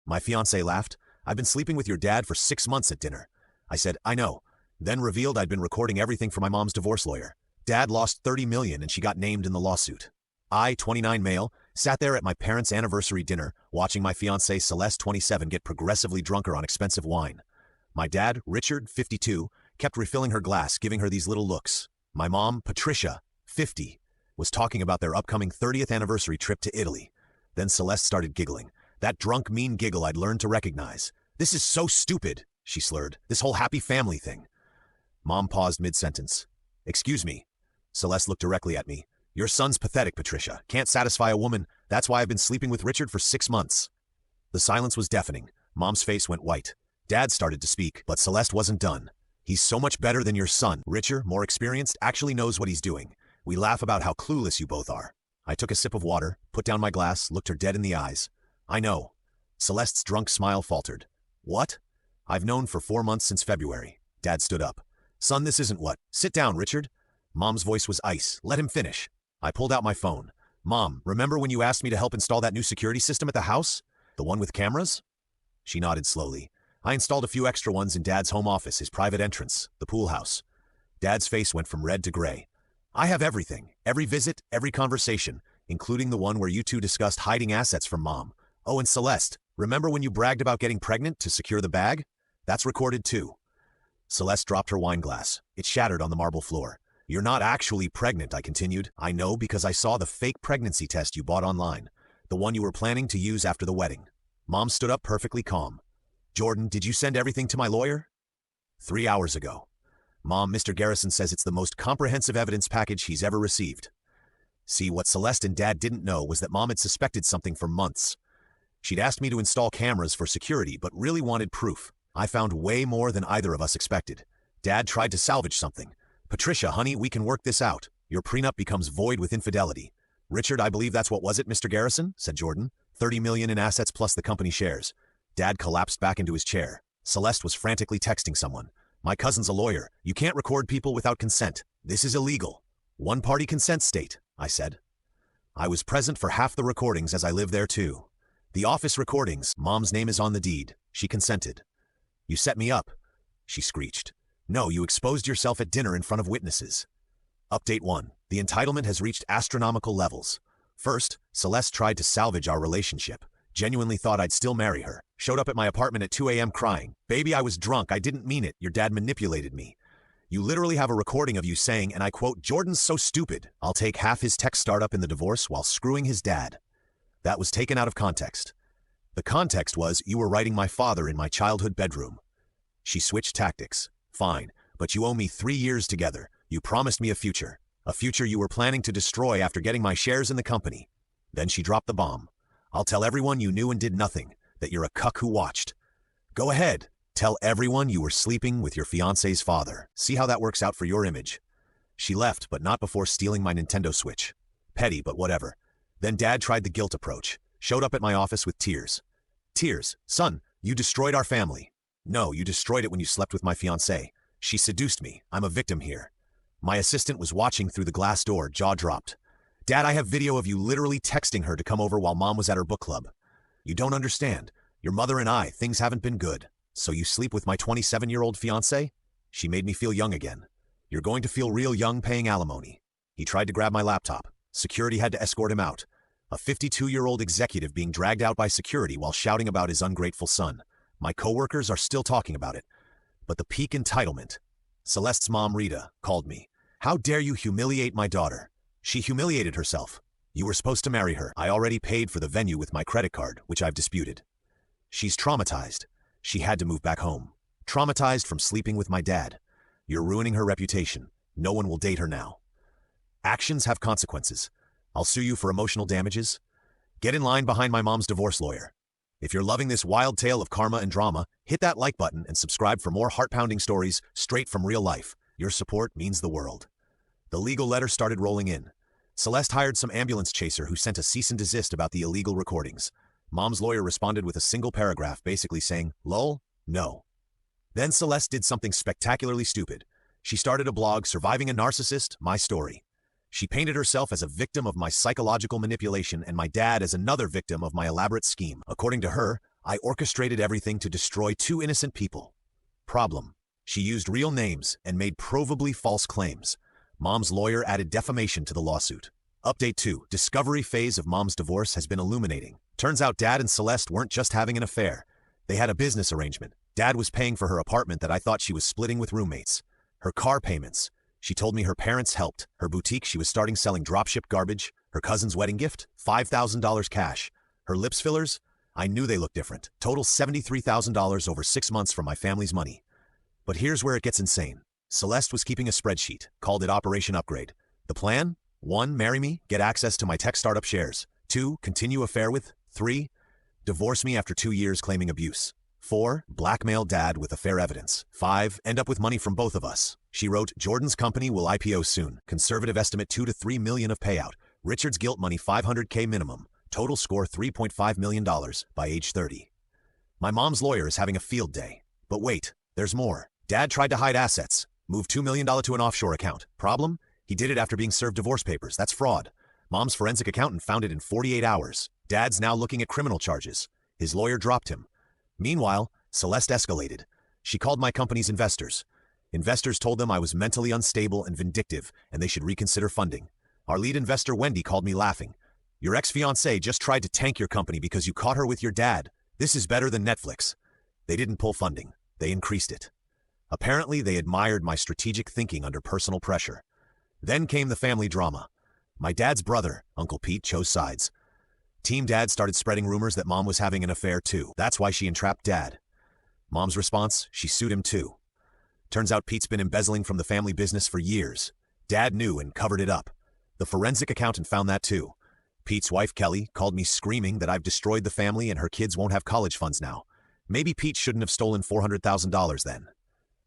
My fiancée laughed. "I've been sleeping with your dad for 6 months at dinner." I said, "I know." Then revealed I'd been recording everything for my mom's divorce lawyer. Dad lost $30 million and she got named in the lawsuit. I, 29 male, sat there at my parents' anniversary dinner, watching my fiancée Celeste, 27, get progressively drunker on expensive wine. My dad, Richard, 52, kept refilling her glass, giving her these little looks. My mom, Patricia, 50, was talking about their upcoming 30th anniversary trip to Italy. Then Celeste started giggling. That drunk, mean giggle I'd learned to recognize. "This is so stupid," she slurred. "This whole happy family thing." Mom paused mid-sentence. "Excuse me." Celeste looked directly at me. "Your son's pathetic, Patricia. Can't satisfy a woman. That's why I've been sleeping with Richard for 6 months. The silence was deafening. Mom's face went white. Dad started to speak, but Celeste wasn't done. "He's so much better than your son. Richer, more experienced, actually knows what he's doing. We laugh about how clueless you both are." I took a sip of water, put down my glass, looked her dead in the eyes. "I know." Celeste's drunk smile faltered. "What?" "I've known for 4 months since February." Dad stood up. "Son, this isn't what." "Sit down, Richard." Mom's voice was ice. "Let him finish." I pulled out my phone. "Mom, remember when you asked me to help install that new security system at the house? The one with cameras?" She nodded slowly. "I installed a few extra ones in Dad's home office, his private entrance, the pool house." Dad's face went from red to gray. "I have everything. Every visit, every conversation, including the one where you two discussed hiding assets from Mom. Oh, and Celeste, remember when you bragged about getting pregnant to secure the bag? That's recorded too." Celeste dropped her wine glass. It shattered on the marble floor. "You're not actually pregnant," I continued. "I know because I saw the fake pregnancy test you bought online, the one you were planning to use after the wedding." Mom stood up perfectly calm. "Jordan, did you send everything to my lawyer?" 3 hours ago. Mom, Mr. Garrison says it's the most comprehensive evidence package he's ever received." See, what Celeste and Dad didn't know was that Mom had suspected something for months. She'd asked me to install cameras for security, but really wanted proof. I found way more than either of us expected. Dad tried to salvage something. "Patricia, honey, we can work this out. Your prenup becomes void with infidelity." "Richard, I believe that's what was it, Mr. Garrison?" said Jordan. $30 million in assets plus the company shares." Dad collapsed back into his chair. Celeste was frantically texting someone. "My cousin's a lawyer. You can't record people without consent. This is illegal." "One-party consent state," I said. "I was present for half the recordings as I live there too. The office recordings, Mom's name is on the deed." She consented. "You set me up," she screeched. "No, you exposed yourself at dinner in front of witnesses." Update 1. The entitlement has reached astronomical levels. First, Celeste tried to salvage our relationship. Genuinely thought I'd still marry her. Showed up at my apartment at 2 a.m. crying. "Baby, I was drunk. I didn't mean it. Your dad manipulated me." You literally have a recording of you saying, and I quote, "Jordan's so stupid. I'll take half his tech startup in the divorce while screwing his dad." That was taken out of context. The context was, you were writing my father in my childhood bedroom. She switched tactics. "Fine, but you owe me 3 years together. You promised me a future you were planning to destroy after getting my shares in the company." Then she dropped the bomb. "I'll tell everyone you knew and did nothing, that you're a cuck who watched." "Go ahead. Tell everyone you were sleeping with your fiancé's father. See how that works out for your image." She left, but not before stealing my Nintendo Switch. Petty, but whatever. Then Dad tried the guilt approach. Showed up at my office with tears. "Tears? Son, you destroyed our family." "No, you destroyed it when you slept with my fiancée. She seduced me. I'm a victim here." My assistant was watching through the glass door, jaw dropped. "Dad, I have video of you literally texting her to come over while Mom was at her book club." "You don't understand. Your mother and I, things haven't been good. So you sleep with my 27-year-old fiancé?" She made me feel young again. "You're going to feel real young paying alimony." He tried to grab my laptop. Security had to escort him out. A 52-year-old executive being dragged out by security while shouting about his ungrateful son. My coworkers are still talking about it. But the peak entitlement. Celeste's mom, Rita, called me. "How dare you humiliate my daughter?" She humiliated herself. "You were supposed to marry her. I already paid for the venue with my credit card, which I've disputed." She's traumatized. She had to move back home. Traumatized from sleeping with my dad. "You're ruining her reputation. No one will date her now." Actions have consequences. I'll sue you for emotional damages. Get in line behind my mom's divorce lawyer. If you're loving this wild tale of karma and drama, hit that like button and subscribe for more heart-pounding stories straight from real life. Your support means the world. The legal letter started rolling in. Celeste hired some ambulance chaser who sent a cease and desist about the illegal recordings. Mom's lawyer responded with a single paragraph basically saying, "Lol, no." Then Celeste did something spectacularly stupid. She started a blog, Surviving a Narcissist, My Story. She painted herself as a victim of my psychological manipulation and my dad as another victim of my elaborate scheme. According to her, I orchestrated everything to destroy two innocent people. Problem: she used real names and made provably false claims. Mom's lawyer added defamation to the lawsuit. Update 2. Discovery phase of Mom's divorce has been illuminating. Turns out Dad and Celeste weren't just having an affair. They had a business arrangement. Dad was paying for her apartment that I thought she was splitting with roommates. Her car payments. She told me her parents helped. Her boutique she was starting selling dropship garbage. Her cousin's wedding gift, $5,000 cash. Her lips fillers, I knew they looked different. Total $73,000 over 6 months from my family's money. But here's where it gets insane. Celeste was keeping a spreadsheet, called it Operation Upgrade. The plan? 1. Marry me, get access to my tech startup shares. 2. Continue affair with. 3. Divorce me after 2 years claiming abuse. 4. Blackmail Dad with affair evidence. 5. End up with money from both of us. She wrote, Jordan's company will IPO soon. Conservative estimate $2 to $3 million of payout. Richard's guilt money $500K minimum. Total score $3.5 million by age 30. My mom's lawyer is having a field day. But wait, there's more. Dad tried to hide assets. Moved $2 million to an offshore account. Problem? He did it after being served divorce papers. That's fraud. Mom's forensic accountant found it in 48 hours. Dad's now looking at criminal charges. His lawyer dropped him. Meanwhile, Celeste escalated. She called my company's investors. Investors told them I was mentally unstable and vindictive, and they should reconsider funding. Our lead investor, Wendy, called me laughing. Your ex-fiancée just tried to tank your company because you caught her with your dad. This is better than Netflix. They didn't pull funding. They increased it. Apparently, they admired my strategic thinking under personal pressure. Then came the family drama. My dad's brother, Uncle Pete, chose sides. Team Dad started spreading rumors that Mom was having an affair too. That's why she entrapped Dad. Mom's response? She sued him too. Turns out Pete's been embezzling from the family business for years. Dad knew and covered it up. The forensic accountant found that too. Pete's wife, Qley, called me screaming that I've destroyed the family and her kids won't have college funds now. Maybe Pete shouldn't have stolen $400,000 then.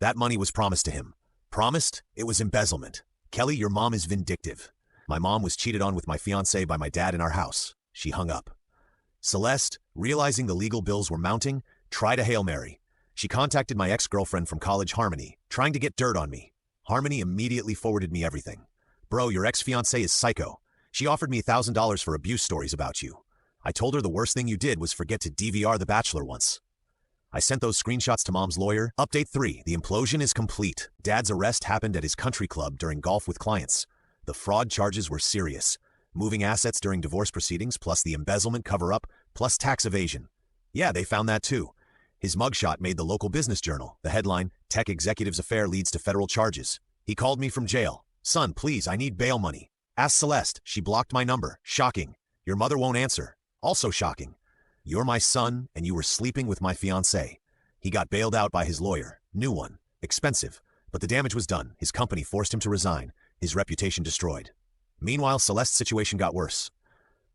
That money was promised to him. Promised? It was embezzlement. Qley, your mom is vindictive. My mom was cheated on with my fiancé by my dad in our house. She hung up. Celeste, realizing the legal bills were mounting, tried a Hail Mary. She contacted my ex-girlfriend from college, Harmony, trying to get dirt on me. Harmony immediately forwarded me everything. Bro, your ex-fiancé is psycho. She offered me $1,000 for abuse stories about you. I told her the worst thing you did was forget to DVR The Bachelor once. I sent those screenshots to Mom's lawyer. Update 3. The implosion is complete. Dad's arrest happened at his country club during golf with clients. The fraud charges were serious. Moving assets during divorce proceedings, plus the embezzlement cover-up, plus tax evasion. Yeah, they found that too. His mugshot made the local business journal. The headline, Tech Executive's Affair Leads to Federal Charges. He called me from jail. Son, please, I need bail money. Ask Celeste. She blocked my number. Shocking. Your mother won't answer. Also shocking. You're my son, and you were sleeping with my fiancé. He got bailed out by his lawyer. New one. Expensive. But the damage was done. His company forced him to resign. His reputation destroyed. Meanwhile, Celeste's situation got worse.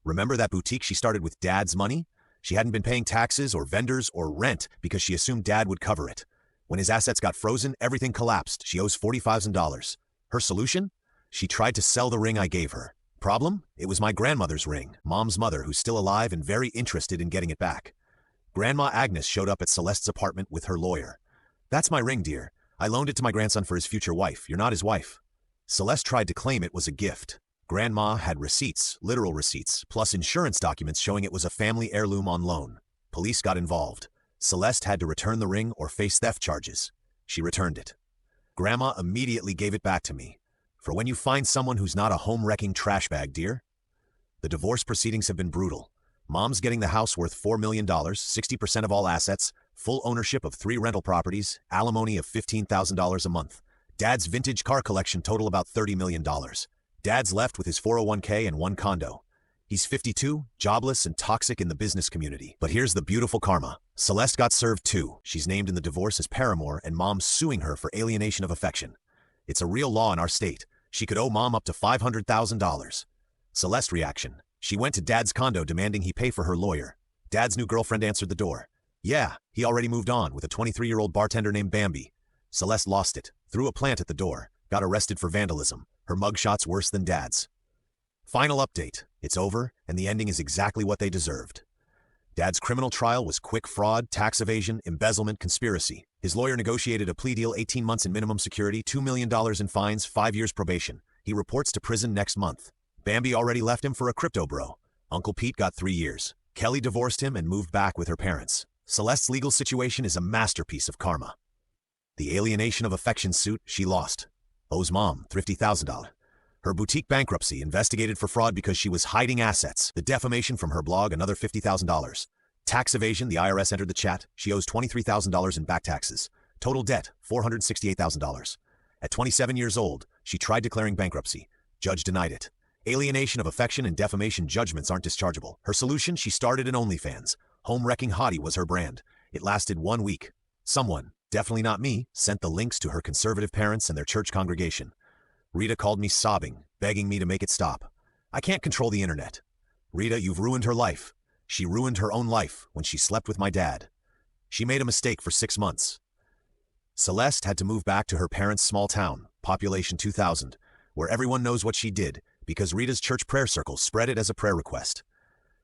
Remember that boutique she started with Dad's money? She hadn't been paying taxes or vendors or rent because she assumed Dad would cover it. When his assets got frozen, everything collapsed. She owes $40,000. Her solution? She tried to sell the ring I gave her. Problem? It was my grandmother's ring, Mom's mother, who's still alive and very interested in getting it back. Grandma Agnes showed up at Celeste's apartment with her lawyer. That's my ring, dear. I loaned it to my grandson for his future wife. You're not his wife. Celeste tried to claim it was a gift. Grandma had receipts, literal receipts, plus insurance documents showing it was a family heirloom on loan. Police got involved. Celeste had to return the ring or face theft charges. She returned it. Grandma immediately gave it back to me. For when you find someone who's not a home-wrecking trash bag, dear. The divorce proceedings have been brutal. Mom's getting the house worth $4 million, 60% of all assets, full ownership of 3 rental properties, alimony of $15,000 a month. Dad's vintage car collection total about $30 million. Dad's left with his 401k and 1 condo. He's 52, jobless, and toxic in the business community. But here's the beautiful karma. Celeste got served too. She's named in the divorce as paramour, and Mom's suing her for alienation of affection. It's a real law in our state. She could owe Mom up to $500,000. Celeste's reaction. She went to Dad's condo demanding he pay for her lawyer. Dad's new girlfriend answered the door. Yeah, he already moved on with a 23-year-old bartender named Bambi. Celeste lost it, threw a plant at the door, got arrested for vandalism. Her mugshot's worse than Dad's. Final update. It's over, and the ending is exactly what they deserved. Dad's criminal trial was quick fraud, tax evasion, embezzlement, conspiracy. His lawyer negotiated a plea deal, 18 months in minimum security, $2 million in fines, 5 years probation. He reports to prison next month. Bambi already left him for a crypto bro. Uncle Pete got 3 years. Qley divorced him and moved back with her parents. Celeste's legal situation is a masterpiece of karma. The alienation of affection suit, she lost. Owes mom $50,000. Her boutique bankruptcy, investigated for fraud because she was hiding assets. The defamation from her blog, another $50,000. Tax evasion, the IRS entered the chat. She owes $23,000 in back taxes. Total debt, $468,000. At 27 years old, she tried declaring bankruptcy. Judge denied it. Alienation of affection and defamation judgments aren't dischargeable. Her solution, she started an OnlyFans. Home-wrecking hottie was her brand. It lasted 1 week. Someone, definitely not me, sent the links to her conservative parents and their church congregation. Rita called me sobbing, begging me to make it stop. I can't control the internet. Rita, you've ruined her life. She ruined her own life when she slept with my dad. She made a mistake for 6 months. Celeste had to move back to her parents' small town, population 2,000, where everyone knows what she did because Rita's church prayer circle spread it as a prayer request.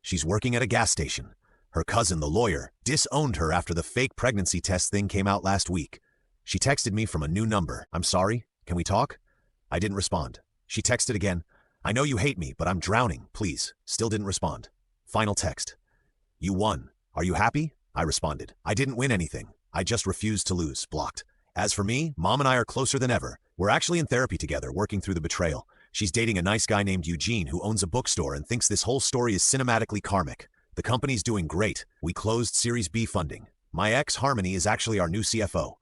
She's working at a gas station. Her cousin, the lawyer, disowned her after the fake pregnancy test thing came out last week. She texted me from a new number. I'm sorry, can we talk? I didn't respond. She texted again. I know you hate me, but I'm drowning, please. Still didn't respond. Final text. You won. Are you happy? I responded. I didn't win anything. I just refused to lose. Blocked. As for me, Mom and I are closer than ever. We're actually in therapy together, working through the betrayal. She's dating a nice guy named Eugene who owns a bookstore and thinks this whole story is cinematically karmic. The company's doing great. We closed Series B funding. My ex, Harmony, is actually our new CFO.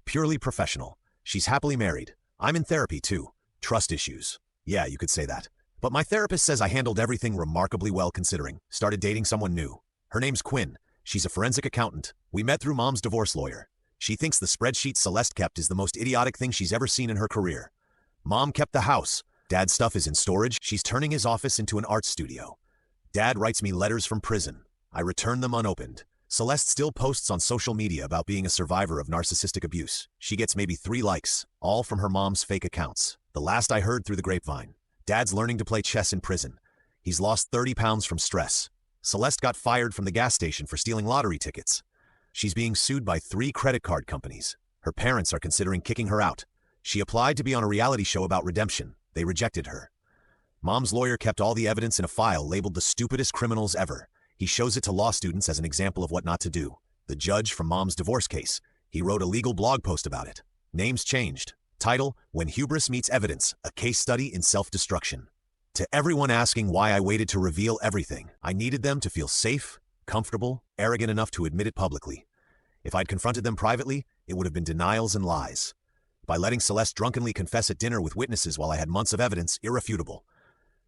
Purely professional. She's happily married. I'm in therapy too. Trust issues. Yeah, you could say that. But my therapist says I handled everything remarkably well considering. Started dating someone new. Her name's Quinn. She's a forensic accountant. We met through Mom's divorce lawyer. She thinks the spreadsheet Celeste kept is the most idiotic thing she's ever seen in her career. Mom kept the house. Dad's stuff is in storage. She's turning his office into an art studio. Dad writes me letters from prison. I return them unopened. Celeste still posts on social media about being a survivor of narcissistic abuse. She gets maybe 3 likes, all from her mom's fake accounts. The last I heard through the grapevine. Dad's learning to play chess in prison. He's lost 30 pounds from stress. Celeste got fired from the gas station for stealing lottery tickets. She's being sued by 3 credit card companies. Her parents are considering kicking her out. She applied to be on a reality show about redemption. They rejected her. Mom's lawyer kept all the evidence in a file labeled the stupidest criminals ever. He shows it to law students as an example of what not to do. The judge from Mom's divorce case. He wrote a legal blog post about it. Names changed. Title, When Hubris Meets Evidence, a Case Study in Self-Destruction. To everyone asking why I waited to reveal everything, I needed them to feel safe, comfortable, arrogant enough to admit it publicly. If I'd confronted them privately, it would have been denials and lies. By letting Celeste drunkenly confess at dinner with witnesses while I had months of evidence, irrefutable.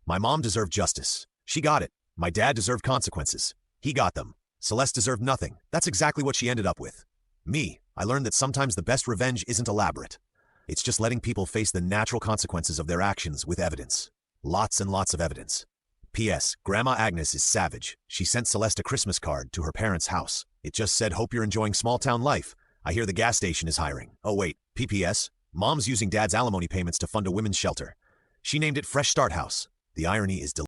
My mom deserved justice. She got it. My dad deserved consequences. He got them. Celeste deserved nothing. That's exactly what she ended up with. Me, I learned that sometimes the best revenge isn't elaborate. It's just letting people face the natural consequences of their actions with evidence. Lots and lots of evidence. P.S. Grandma Agnes is savage. She sent Celeste a Christmas card to her parents' house. It just said, hope you're enjoying small-town life. I hear the gas station is hiring. Oh wait, P.P.S. Mom's using Dad's alimony payments to fund a women's shelter. She named it Fresh Start House. The irony is